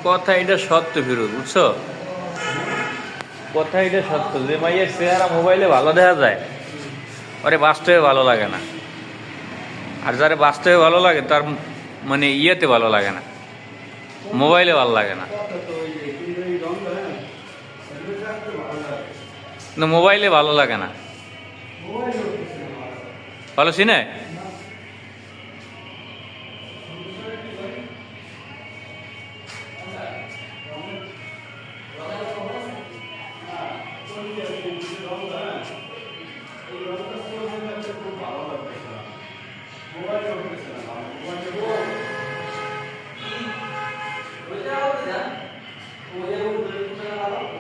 কথা এটা সত্য ফিরোজ, বুঝছো? কথা এটা সত্য যে মাইয়ের চেহারা মোবাইলে ভালো দেখা যায়, আরে বাস্তবে ভালো লাগে না। আর যারা বাস্তবে ভালো লাগে তার মানে ইয়েতে ভালো লাগে না, মোবাইলে ভালো লাগে না। মোবাইলে ভালো লাগে না, ভালো চিনে।